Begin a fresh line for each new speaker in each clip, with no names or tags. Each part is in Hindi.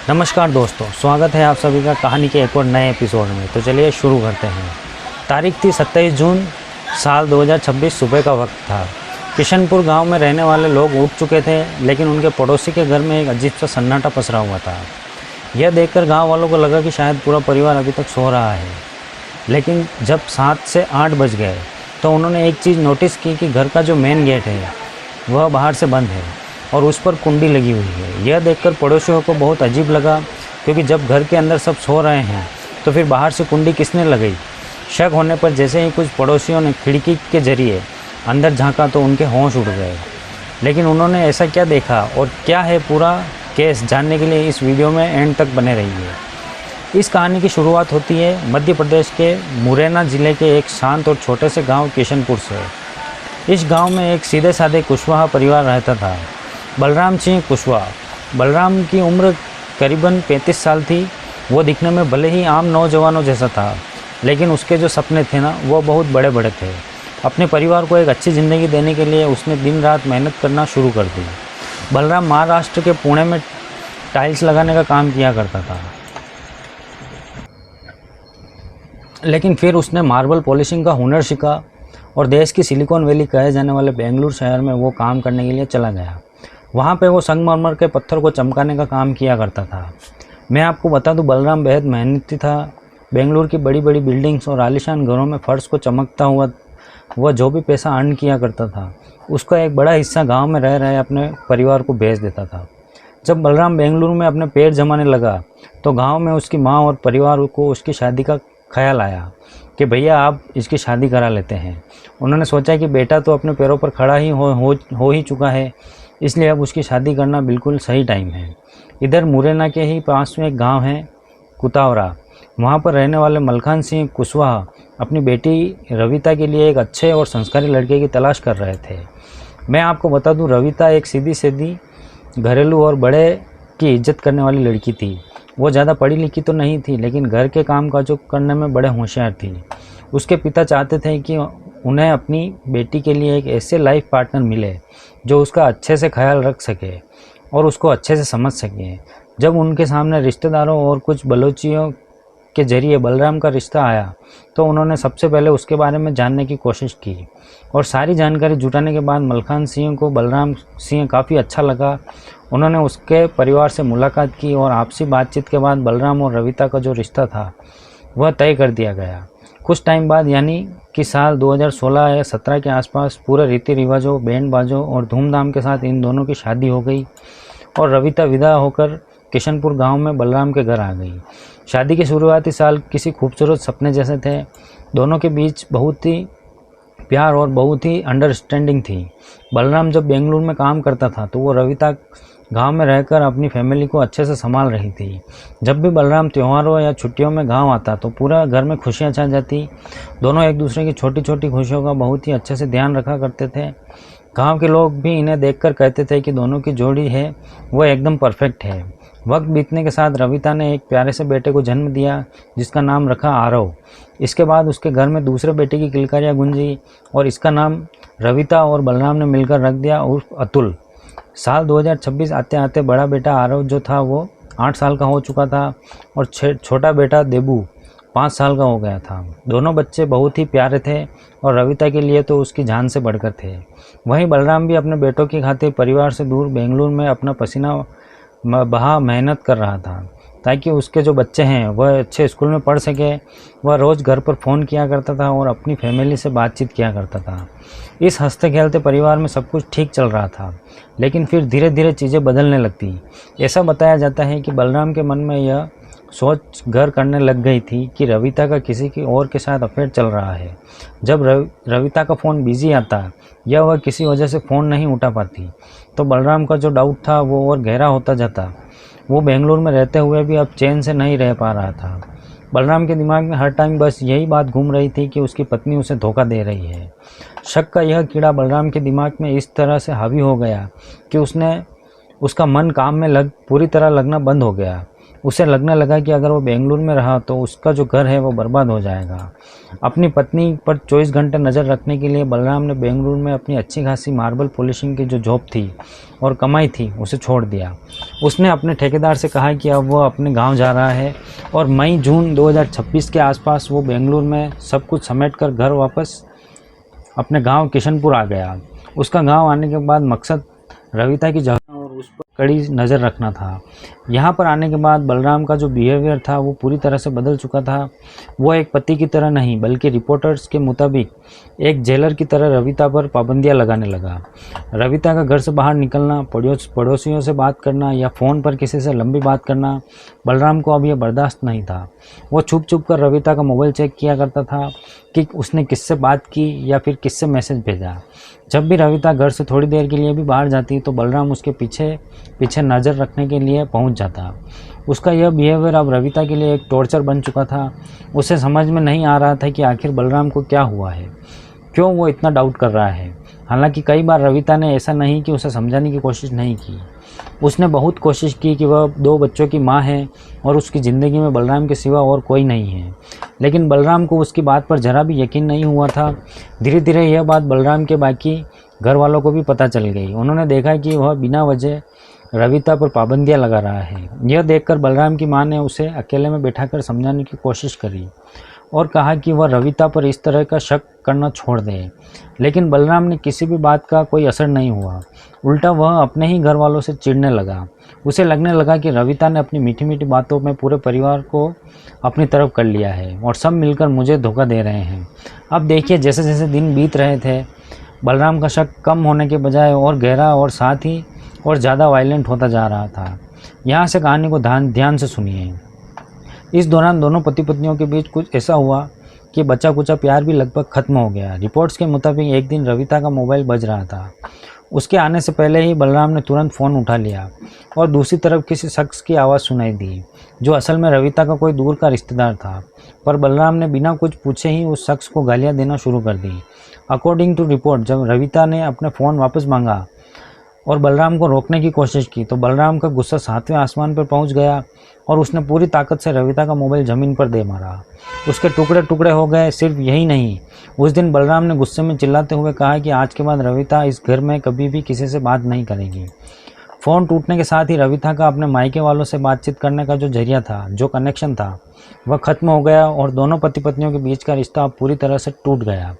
नमस्कार दोस्तों, स्वागत है आप सभी का कहानी के एक और नए एपिसोड में। तो चलिए शुरू करते हैं। तारीख थी 27 जून साल 2026। सुबह का वक्त था। किशनपुर गांव में रहने वाले लोग उठ चुके थे, लेकिन उनके पड़ोसी के घर में एक अजीब सा सन्नाटा पसरा हुआ था। यह देखकर गांव वालों को लगा कि शायद पूरा परिवार अभी तक सो रहा है। लेकिन जब 7 से 8 बज गए तो उन्होंने एक चीज़ नोटिस की कि घर का जो मेन गेट है वह बाहर से बंद है और उस पर कुंडी लगी हुई है। यह देखकर पड़ोसियों को बहुत अजीब लगा, क्योंकि जब घर के अंदर सब सो रहे हैं तो फिर बाहर से कुंडी किसने लगाई। शक होने पर जैसे ही कुछ पड़ोसियों ने खिड़की के जरिए अंदर झांका तो उनके होश उड़ गए। लेकिन उन्होंने ऐसा क्या देखा और क्या है पूरा केस, जानने के लिए इस वीडियो में एंड तक बने रहिए। इस कहानी की शुरुआत होती है मध्य प्रदेश के मुरैना ज़िले के एक शांत और छोटे से गाँव किशनपुर से। इस गाँव में एक सीधे साधे कुशवाहा परिवार रहता था, बलराम सिंह कुशवाहा। बलराम की उम्र करीबन 35 साल थी। वो दिखने में भले ही आम नौजवानों जैसा था, लेकिन उसके जो सपने थे ना, वो बहुत बड़े बड़े थे। अपने परिवार को एक अच्छी ज़िंदगी देने के लिए उसने दिन रात मेहनत करना शुरू कर दी। बलराम महाराष्ट्र के पुणे में टाइल्स लगाने का काम किया करता था, लेकिन फिर उसने मार्बल पॉलिशिंग का हुनर सीखा और देश की सिलिकॉन वैली कहे जाने वाले बेंगलुरु शहर में वो काम करने के लिए चला गया। वहाँ पे वो संगमरमर के पत्थर को चमकाने का काम किया करता था। मैं आपको बता दूं, बलराम बेहद मेहनती था। बेंगलुरु की बड़ी बड़ी बिल्डिंग्स और आलीशान घरों में फर्श को चमकता हुआ वह जो भी पैसा अर्न किया करता था, उसका एक बड़ा हिस्सा गांव में रह रहे अपने परिवार को भेज देता था। जब बलराम बेंगलुरु में अपने पैर जमाने लगा तो गाँव में उसकी माँ और परिवार को उसकी शादी का ख्याल आया कि भैया आप इसकी शादी करा लेते हैं। उन्होंने सोचा कि बेटा तो अपने पैरों पर खड़ा ही हो ही चुका है, इसलिए अब उसकी शादी करना बिल्कुल सही टाइम है। इधर मुरैना के ही पास में एक गांव है कुतावरा। वहां पर रहने वाले मलखान सिंह कुशवाहा अपनी बेटी रविता के लिए एक अच्छे और संस्कारी लड़के की तलाश कर रहे थे। मैं आपको बता दूं, रविता एक सीधी सीधी घरेलू और बड़े की इज्जत करने वाली लड़की थी। वो ज़्यादा पढ़ी लिखी तो नहीं थी, लेकिन घर के काम काजों करने में बड़े होशियार थी। उसके पिता चाहते थे कि उन्हें अपनी बेटी के लिए एक ऐसे लाइफ पार्टनर मिले जो उसका अच्छे से ख्याल रख सके और उसको अच्छे से समझ सके। जब उनके सामने रिश्तेदारों और कुछ बलोचियों के जरिए बलराम का रिश्ता आया तो उन्होंने सबसे पहले उसके बारे में जानने की कोशिश की और सारी जानकारी जुटाने के बाद मलखान सिंह को बलराम सिंह काफ़ी अच्छा लगा। उन्होंने उसके परिवार से मुलाकात की और आपसी बातचीत के बाद बलराम और रविता का जो रिश्ता था वह तय कर दिया गया। कुछ टाइम बाद, यानी कि साल 2016 या 17 के आसपास, पूरे रीति रिवाजों, बैंड बाजों और धूमधाम के साथ इन दोनों की शादी हो गई और रविता विदा होकर किशनपुर गांव में बलराम के घर आ गई। शादी के शुरुआती साल किसी खूबसूरत सपने जैसे थे। दोनों के बीच बहुत ही प्यार और बहुत ही अंडरस्टैंडिंग थी। बलराम जब बेंगलुरु में काम करता था तो वो रविता गांव में रहकर अपनी फैमिली को अच्छे से संभाल रही थी। जब भी बलराम त्योहारों या छुट्टियों में गांव आता तो पूरा घर में खुशियां छा जाती। दोनों एक दूसरे की छोटी छोटी खुशियों का बहुत ही अच्छे से ध्यान रखा करते थे। गांव के लोग भी इन्हें देखकर कहते थे कि दोनों की जोड़ी है वह एकदम परफेक्ट है। वक्त बीतने के साथ रविता ने एक प्यारे से बेटे को जन्म दिया, जिसका नाम रखा आरव। इसके बाद उसके घर में दूसरे बेटे की किलकारियाँ गूंजी और इसका नाम रविता और बलराम ने मिलकर रख दिया, उर्फ अतुल। साल 2026 आते आते बड़ा बेटा आरव जो था वो 8 साल का हो चुका था और छोटा बेटा देबू 5 साल का हो गया था। दोनों बच्चे बहुत ही प्यारे थे और रविता के लिए तो उसकी जान से बढ़कर थे। वहीं बलराम भी अपने बेटों की खातिर परिवार से दूर बेंगलुरु में अपना पसीना बहा मेहनत कर रहा था, ताकि उसके जो बच्चे हैं वह अच्छे स्कूल में पढ़ सके। वह रोज़ घर पर फ़ोन किया करता था और अपनी फैमिली से बातचीत किया करता था। इस हंसते खेलते परिवार में सब कुछ ठीक चल रहा था, लेकिन फिर धीरे धीरे चीज़ें बदलने लगती। ऐसा बताया जाता है कि बलराम के मन में यह सोच घर करने लग गई थी कि रविता का किसी की और के साथ अफेयर चल रहा है। जब रविता का फ़ोन बिजी आता या वह किसी वजह से फ़ोन नहीं उठा पाती तो बलराम का जो डाउट था वो और गहरा होता जाता। वो बेंगलुरु में रहते हुए भी अब चैन से नहीं रह पा रहा था। बलराम के दिमाग में हर टाइम बस यही बात घूम रही थी कि उसकी पत्नी उसे धोखा दे रही है। शक का यह कीड़ा बलराम के दिमाग में इस तरह से हावी हो गया कि उसने उसका मन काम में पूरी तरह लगना बंद हो गया। उसे लगने लगा कि अगर वो बेंगलुरु में रहा तो उसका जो घर है वो बर्बाद हो जाएगा। अपनी पत्नी पर 24 घंटे नज़र रखने के लिए बलराम ने बेंगलुरु में अपनी अच्छी खासी मार्बल पॉलिशिंग की जो जॉब थी और कमाई थी उसे छोड़ दिया। उसने अपने ठेकेदार से कहा कि अब वो अपने गांव जा रहा है और मई-जून 2026 के आसपास वो बेंगलुरु में सब कुछ समेटकर घर वापस अपने गांव किशनपुर आ गया। उसका गांव आने के बाद मकसद रविता की जगह और उस पर कड़ी नज़र रखना था। यहाँ पर आने के बाद बलराम का जो बिहेवियर था वो पूरी तरह से बदल चुका था। वो एक पति की तरह नहीं बल्कि रिपोर्टर्स के मुताबिक एक जेलर की तरह रविता पर पाबंदियाँ लगाने लगा। रविता का घर से बाहर निकलना, पड़ोसियों से बात करना या फ़ोन पर किसी से लंबी बात करना बलराम को अब यह बर्दाश्त नहीं था। वो छुप छुप कर रविता का मोबाइल चेक किया करता था कि उसने किससे बात की या फिर किससे मैसेज भेजा। जब भी रविता घर से थोड़ी देर के लिए भी बाहर जाती तो बलराम उसके पीछे नज़र रखने के लिए पहुंच जाता। उसका यह बिहेवियर अब रविता के लिए एक टॉर्चर बन चुका था। उसे समझ में नहीं आ रहा था कि आखिर बलराम को क्या हुआ है, क्यों वो इतना डाउट कर रहा है। हालांकि कई बार रविता ने ऐसा नहीं कि उसे समझाने की कोशिश नहीं की। उसने बहुत कोशिश की कि वह 2 बच्चों की माँ है और उसकी ज़िंदगी में बलराम के सिवा और कोई नहीं है, लेकिन बलराम को उसकी बात पर ज़रा भी यकीन नहीं हुआ था। धीरे धीरे यह बात बलराम के बाकी घर वालों को भी पता चल गई। उन्होंने देखा कि वह बिना वजह रविता पर पाबंदियां लगा रहा है। यह देखकर बलराम की मां ने उसे अकेले में बैठाकर समझाने की कोशिश करी और कहा कि वह रविता पर इस तरह का शक करना छोड़ दे, लेकिन बलराम ने किसी भी बात का कोई असर नहीं हुआ। उल्टा वह अपने ही घर वालों से चिढ़ने लगा। उसे लगने लगा कि रविता ने अपनी मीठी मीठी बातों में पूरे परिवार को अपनी तरफ कर लिया है और सब मिलकर मुझे धोखा दे रहे हैं। अब देखिए, जैसे जैसे दिन बीत रहे थे बलराम का शक कम होने के बजाय और गहरा और साथ ही और ज़्यादा वायलेंट होता जा रहा था। यहाँ से कहानी को ध्यान से सुनिए। इस दौरान दोनों पति पत्नियों के बीच कुछ ऐसा हुआ कि बचा कुचा प्यार भी लगभग खत्म हो गया। रिपोर्ट्स के मुताबिक एक दिन रविता का मोबाइल बज रहा था। उसके आने से पहले ही बलराम ने तुरंत फ़ोन उठा लिया और दूसरी तरफ किसी शख्स की आवाज़ सुनाई दी, जो असल में रविता का कोई दूर का रिश्तेदार था। पर बलराम ने बिना कुछ पूछे ही उस शख्स को गालियाँ देना शुरू कर दी। अकॉर्डिंग टू रिपोर्ट, जब रविता ने अपने फ़ोन वापस मांगा और बलराम को रोकने की कोशिश की तो बलराम का गुस्सा 7वें आसमान पर पहुंच गया और उसने पूरी ताकत से रविता का मोबाइल ज़मीन पर दे मारा। उसके टुकड़े टुकड़े हो गए। सिर्फ यही नहीं, उस दिन बलराम ने गुस्से में चिल्लाते हुए कहा कि आज के बाद रविता इस घर में कभी भी किसी से बात नहीं करेगी। फ़ोन टूटने के साथ ही रविता का अपने मायके वालों से बातचीत करने का जो जरिया था, जो कनेक्शन था, वह ख़त्म हो गया और दोनों पति पत्नियों के बीच का रिश्ता पूरी तरह से टूट गया।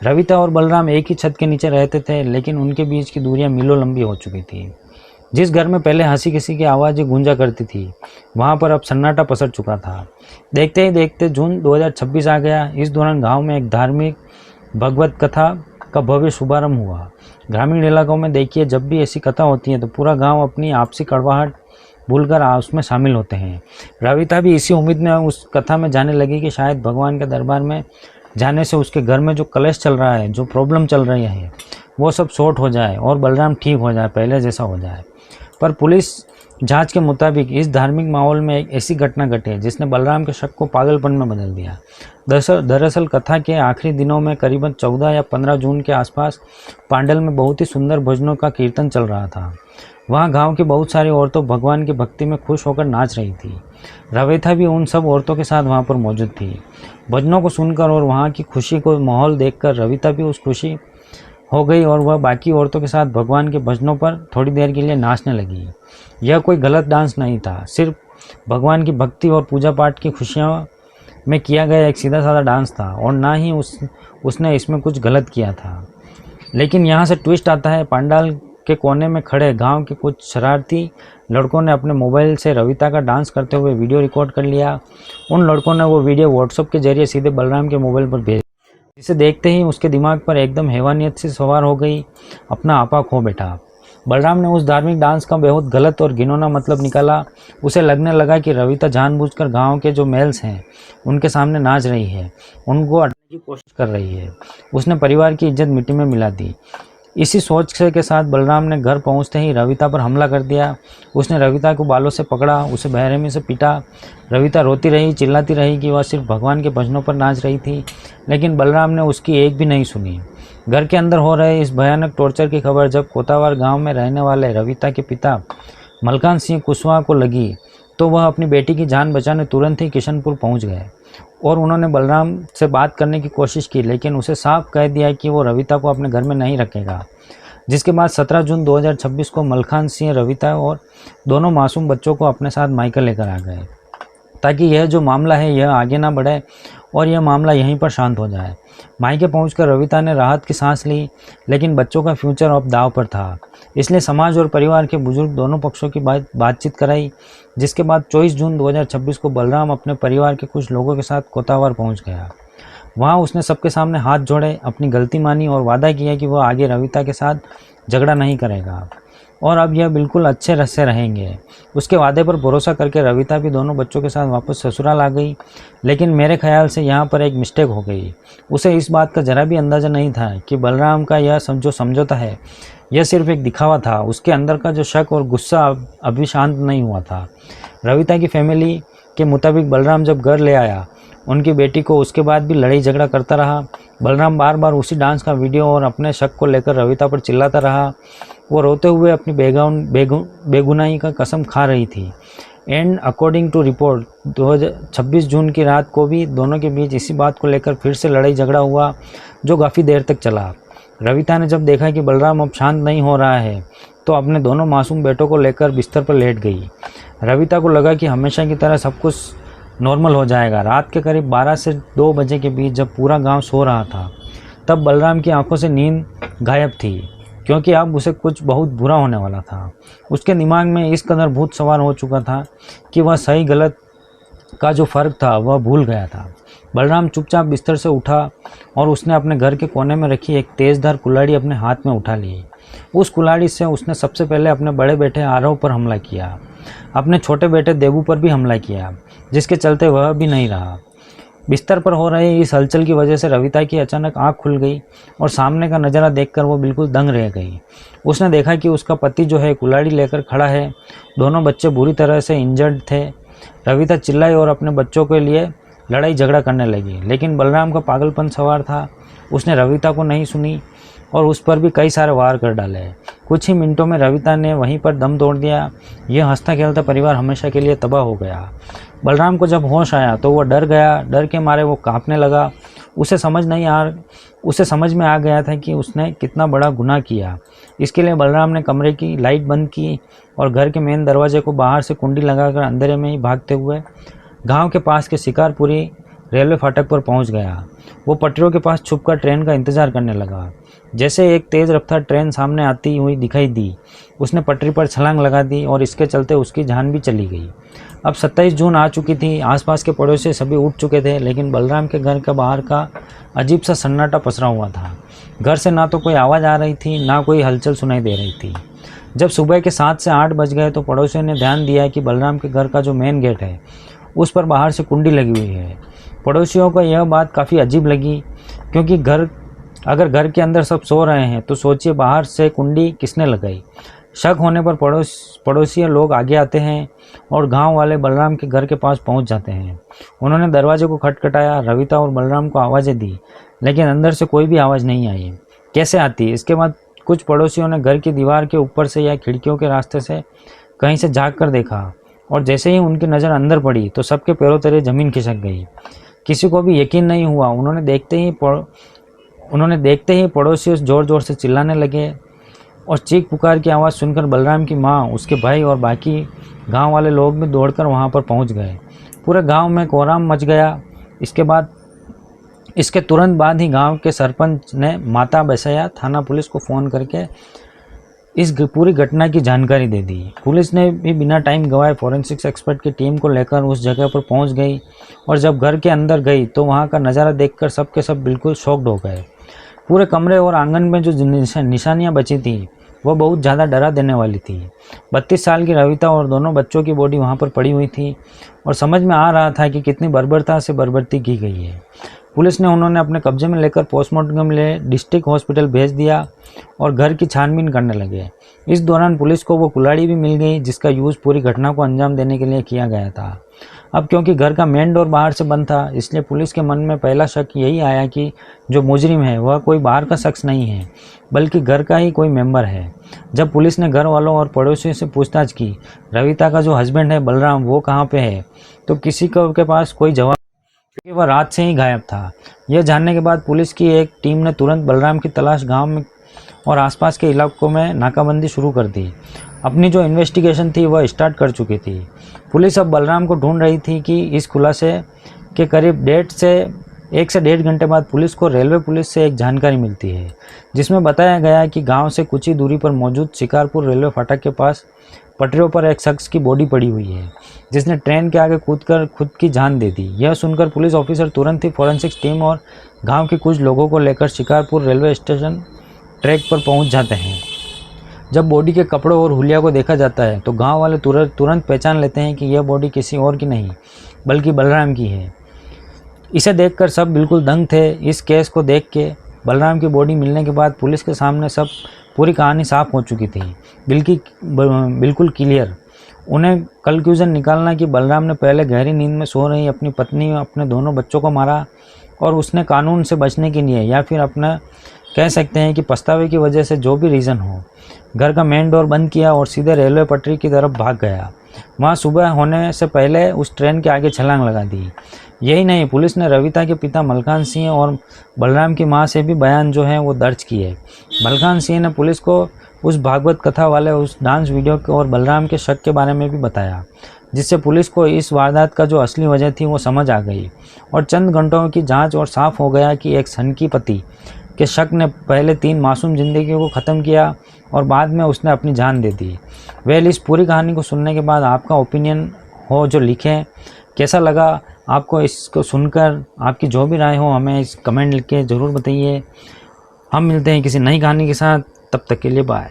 रविता और बलराम एक ही छत के नीचे रहते थे, लेकिन उनके बीच की दूरियां मीलों लंबी हो चुकी थी। जिस घर में पहले हंसी किसी की आवाज़ें गूंजा करती थी, वहां पर अब सन्नाटा पसर चुका था। देखते ही देखते जून 2026 आ गया। इस दौरान गांव में एक धार्मिक भगवत कथा का भव्य शुभारंभ हुआ। ग्रामीण इलाकों में देखिए, जब भी ऐसी कथा होती है तो पूरा गाँव अपनी आपसी कड़वाहट भूलकर उसमें शामिल होते हैं। रविता भी इसी उम्मीद में उस कथा में जाने लगी कि शायद भगवान के दरबार में जाने से उसके घर में जो कलेश चल रहा है, जो प्रॉब्लम चल रही है, वो सब सॉर्ट हो जाए और बलराम ठीक हो जाए, पहले जैसा हो जाए। पर पुलिस जांच के मुताबिक इस धार्मिक माहौल में एक ऐसी घटना घटी जिसने बलराम के शक को पागलपन में बदल दिया। दरअसल कथा के आखिरी दिनों में करीबन 14 या 15 जून के आसपास पांडल में बहुत ही सुंदर भजनों का कीर्तन चल रहा था। वहाँ गांव की बहुत सारी औरतों भगवान की भक्ति में खुश होकर नाच रही थी। रविता भी उन सब औरतों के साथ वहाँ पर मौजूद थी। भजनों को सुनकर और वहाँ की खुशी को माहौल देखकर रविता भी उस खुशी हो गई और वह बाकी औरतों के साथ भगवान के भजनों पर थोड़ी देर के लिए नाचने लगी। यह कोई गलत डांस नहीं था, सिर्फ भगवान की भक्ति और पूजा पाठ की खुशियों में किया गया एक सीधा साधा डांस था और ना ही उसने इसमें कुछ गलत किया था। लेकिन यहाँ से ट्विस्ट आता है। पंडाल के कोने में खड़े गांव के कुछ शरारती लड़कों ने अपने मोबाइल से रविता का डांस करते हुए वीडियो रिकॉर्ड कर लिया। उन लड़कों ने वो वीडियो व्हाट्सएप के जरिए सीधे बलराम के मोबाइल पर भेज, जिसे देखते ही उसके दिमाग पर एकदम हैवानियत से सवार हो गई, अपना आपा खो बैठा। बलराम ने उस धार्मिक डांस का बहुत गलत और घिनौना मतलब निकाला। उसे लगने लगा कि रविता जानबूझकर गांव के जो मेल्स हैं उनके सामने नाच रही है, उनको अटकाने की कोशिश कर रही है। उसने परिवार की इज्जत मिट्टी में मिला दी। इसी सोच के साथ बलराम ने घर पहुंचते ही रविता पर हमला कर दिया। उसने रविता को बालों से पकड़ा, उसे बेरहमी से पीटा। रविता रोती रही, चिल्लाती रही कि वह सिर्फ भगवान के भजनों पर नाच रही थी, लेकिन बलराम ने उसकी एक भी नहीं सुनी। घर के अंदर हो रहे इस भयानक टॉर्चर की खबर जब कोतावार गांव में रहने वाले रविता के पिता मलकान सिंह कुशवाहा को लगी तो वह अपनी बेटी की जान बचाने तुरंत ही किशनपुर पहुंच गए और उन्होंने बलराम से बात करने की कोशिश की, लेकिन उसे साफ कह दिया कि वो रविता को अपने घर में नहीं रखेगा। जिसके बाद 17 जून 2026 को मलखान सिंह रविता और दोनों मासूम बच्चों को अपने साथ मायका लेकर आ गए ताकि यह जो मामला है यह आगे ना बढ़े और यह मामला यहीं पर शांत हो जाए। मायके पहुंचकर रविता ने राहत की सांस ली, लेकिन बच्चों का फ्यूचर अब दांव पर था। इसलिए समाज और परिवार के बुजुर्ग दोनों पक्षों की बातचीत कराई। जिसके बाद 24 जून 2026 को बलराम अपने परिवार के कुछ लोगों के साथ कोतावार पहुंच गया। वहाँ उसने सबके सामने हाथ जोड़े, अपनी गलती मानी और वादा किया कि वह आगे रविता के साथ झगड़ा नहीं करेगा और अब यह बिल्कुल अच्छे रस से रहेंगे। उसके वादे पर भरोसा करके रविता भी दोनों बच्चों के साथ वापस ससुराल आ गई, लेकिन मेरे ख्याल से यहाँ पर एक मिस्टेक हो गई। उसे इस बात का जरा भी अंदाज़ा नहीं था कि बलराम का यह जो समझौता है यह सिर्फ एक दिखावा था। उसके अंदर का जो शक और गुस्सा अभी शांत नहीं हुआ था। रविता की फैमिली के मुताबिक बलराम जब घर ले आया उनकी बेटी को, उसके बाद भी लड़ाई झगड़ा करता रहा। बलराम बार बार उसी डांस का वीडियो और अपने शक को लेकर रविता पर चिल्लाता रहा। वो रोते हुए अपनी बेगुनाही का कसम खा रही थी। एंड अकॉर्डिंग टू रिपोर्ट 26 जून की रात को भी दोनों के बीच इसी बात को लेकर फिर से लड़ाई झगड़ा हुआ जो काफ़ी देर तक चला। रविता ने जब देखा कि बलराम अब शांत नहीं हो रहा है तो अपने दोनों मासूम बेटों को लेकर बिस्तर पर लेट गई। रविता को लगा कि हमेशा की तरह सब कुछ नॉर्मल हो जाएगा। रात के करीब 12 से 2 बजे के बीच जब पूरा गांव सो रहा था तब बलराम की आंखों से नींद गायब थी, क्योंकि अब उसे कुछ बहुत बुरा होने वाला था। उसके दिमाग में इस कदर भूत सवार हो चुका था कि वह सही गलत का जो फ़र्क था वह भूल गया था। बलराम चुपचाप बिस्तर से उठा और उसने अपने घर के कोने में रखी एक तेज़धार कुल्हाड़ी अपने हाथ में उठा ली। उस कुल्हाड़ी से उसने सबसे पहले अपने बड़े बेटे आरव पर हमला किया, अपने छोटे बेटे देवू पर भी हमला किया, जिसके चलते वह भी नहीं रहा। बिस्तर पर हो रहे इस हलचल की वजह से रविता की अचानक आंख खुल गई और सामने का नज़ारा देखकर वो बिल्कुल दंग रह गई। उसने देखा कि उसका पति जो है कुल्हाड़ी लेकर खड़ा है। दोनों बच्चे बुरी तरह से इंजर्ड थे। रविता चिल्लाई और अपने बच्चों के लिए लड़ाई झगड़ा करने लगी, लेकिन बलराम का पागलपन सवार था। उसने रविता को नहीं सुनी और उस पर भी कई सारे वार कर डाले। कुछ ही मिनटों में रविता ने वहीं पर दम तोड़ दिया। यह हंसता खेलता परिवार हमेशा के लिए तबाह हो गया। बलराम को जब होश आया तो वह डर गया। डर के मारे वो कांपने लगा। उसे समझ में आ गया था कि उसने कितना बड़ा गुनाह किया। इसके लिए बलराम ने कमरे की लाइट बंद की और घर के मेन दरवाजे को बाहर से कुंडी लगाकर अंधेरे में ही भागते हुए गांव के पास के शिकारपुरी रेलवे फाटक पर पहुंच गया। वो पटरियों के पास छुपकर ट्रेन का इंतज़ार करने लगा। जैसे एक तेज़ रफ्तार ट्रेन सामने आती हुई दिखाई दी, उसने पटरी पर छलांग लगा दी और इसके चलते उसकी जान भी चली गई। अब 27 जून आ चुकी थी। आसपास के पड़ोसी सभी उठ चुके थे, लेकिन बलराम के घर का बाहर का अजीब सा सन्नाटा पसरा हुआ था। घर से ना तो कोई आवाज़ आ रही थी, ना कोई हलचल सुनाई दे रही थी। जब सुबह के 7 से 8 बज गए तो पड़ोसियों ने ध्यान दिया कि बलराम के घर का जो मेन गेट है उस पर बाहर से कुंडी लगी हुई है। पड़ोसियों को यह बात काफ़ी अजीब लगी, क्योंकि अगर घर के अंदर सब सो रहे हैं तो सोचिए बाहर से कुंडी किसने लगाई। शक होने पर पड़ोसी लोग आगे आते हैं और गांव वाले बलराम के घर के पास पहुंच जाते हैं। उन्होंने दरवाजे को खटखटाया, रविता और बलराम को आवाज़ें दी, लेकिन अंदर से कोई भी आवाज़ नहीं आई। कैसे आती? इसके बाद कुछ पड़ोसियों ने घर की दीवार के ऊपर से या खिड़कियों के रास्ते से कहीं से झाँक कर देखा और जैसे ही उनकी नज़र अंदर पड़ी तो सबके पैरों तले ज़मीन खिसक गई। किसी को भी यकीन नहीं हुआ। उन्होंने देखते ही पड़ोसी ज़ोर ज़ोर से चिल्लाने लगे और चीख पुकार की आवाज़ सुनकर बलराम की माँ, उसके भाई और बाकी गांव वाले लोग भी दौड़कर वहां पर पहुंच गए। पूरे गांव में कोहराम मच गया। इसके तुरंत बाद ही गांव के सरपंच ने माता बसैया थाना पुलिस को फ़ोन करके इस पूरी घटना की जानकारी दे दी। पुलिस ने भी बिना टाइम गंवाए फोरेंसिक्स एक्सपर्ट की टीम को लेकर उस जगह पर पहुंच गई और जब घर के अंदर गई तो वहां का नज़ारा देखकर सब के सब बिल्कुल शॉक्ड हो गए। पूरे कमरे और आंगन में जो निशानियां बची थी वह बहुत ज़्यादा डरा देने वाली थी। 32 साल की रविता और दोनों बच्चों की बॉडी वहां पर पड़ी हुई थी और समझ में आ रहा था कि कितनी बर्बरता से बर्बरती की गई है। पुलिस ने उन्होंने अपने कब्जे में लेकर पोस्टमार्टम के लिए डिस्ट्रिक्ट हॉस्पिटल भेज दिया और घर की छानबीन करने लगे। इस दौरान पुलिस को वो कुल्हाड़ी भी मिल गई जिसका यूज़ पूरी घटना को अंजाम देने के लिए किया गया था। अब क्योंकि घर का मेन डोर बाहर से बंद था, इसलिए पुलिस के मन में पहला शक यही आया कि जो मुजरिम है वह कोई बाहर का शख्स नहीं है, बल्कि घर का ही कोई मेंबर है। जब पुलिस ने घर वालों और पड़ोसियों से पूछताछ की, रविता का जो हस्बैंड है बलराम वो कहाँ पे है, तो किसी के पास कोई जवाब, क्योंकि वह रात से ही गायब था। यह जानने के बाद पुलिस की एक टीम ने तुरंत बलराम की तलाश गांव में और आसपास के इलाकों में नाकाबंदी शुरू कर दी। अपनी जो इन्वेस्टिगेशन थी वह स्टार्ट कर चुकी थी। पुलिस अब बलराम को ढूंढ रही थी कि इस खुलासे के करीब 1 से 1.5 घंटे बाद पुलिस को रेलवे पुलिस से एक जानकारी मिलती है, जिसमें बताया गया कि गांव से कुछ ही दूरी पर मौजूद शिकारपुर रेलवे फाटक के पास पटरियों पर एक शख्स की बॉडी पड़ी हुई है, जिसने ट्रेन के आगे कूदकर खुद की जान दे दी। यह सुनकर पुलिस ऑफिसर तुरंत ही फॉरेंसिक्स टीम और गांव के कुछ लोगों को लेकर शिकारपुर रेलवे स्टेशन ट्रैक पर पहुंच जाते हैं। जब बॉडी के कपड़ों और हुलिया को देखा जाता है तो गांव वाले तुरंत पहचान लेते हैं कि यह बॉडी किसी और की नहीं बल्कि बलराम की है। इसे देखकर सब बिल्कुल दंग थे। इस केस को देख के बलराम की बॉडी मिलने के बाद पुलिस के सामने सब पूरी कहानी साफ हो चुकी थी, बिल्कुल क्लियर। उन्हें कंक्लूजन निकालना कि बलराम ने पहले गहरी नींद में सो रही अपनी पत्नी और अपने दोनों बच्चों को मारा और उसने कानून से बचने के लिए या फिर अपना कह सकते हैं कि पछतावे की वजह से जो भी रीज़न हो, घर का मेन डोर बंद किया और सीधे रेलवे पटरी की तरफ भाग गया। वहाँ सुबह होने से पहले उस ट्रेन के आगे छलांग लगा दी। यही नहीं, पुलिस ने रविता के पिता मलकान सिंह और बलराम की मां से भी बयान जो है वो दर्ज किए। मलकान सिंह ने पुलिस को उस भागवत कथा वाले उस डांस वीडियो के और बलराम के शक के बारे में भी बताया, जिससे पुलिस को इस वारदात का जो असली वजह थी वो समझ आ गई और चंद घंटों की जांच और साफ हो गया कि एक सनकी पति के शक ने पहले 3 मासूम जिंदगियों को ख़त्म किया और बाद में उसने अपनी जान दे दी। वेल, इस पूरी कहानी को सुनने के बाद आपका ओपिनियन हो जो लिखें, कैसा लगा आपको इसको सुनकर, आपकी जो भी राय हो हमें इस कमेंट लिख के ज़रूर बताइए। हम मिलते हैं किसी नई कहानी के साथ, तब तक के लिए बाय।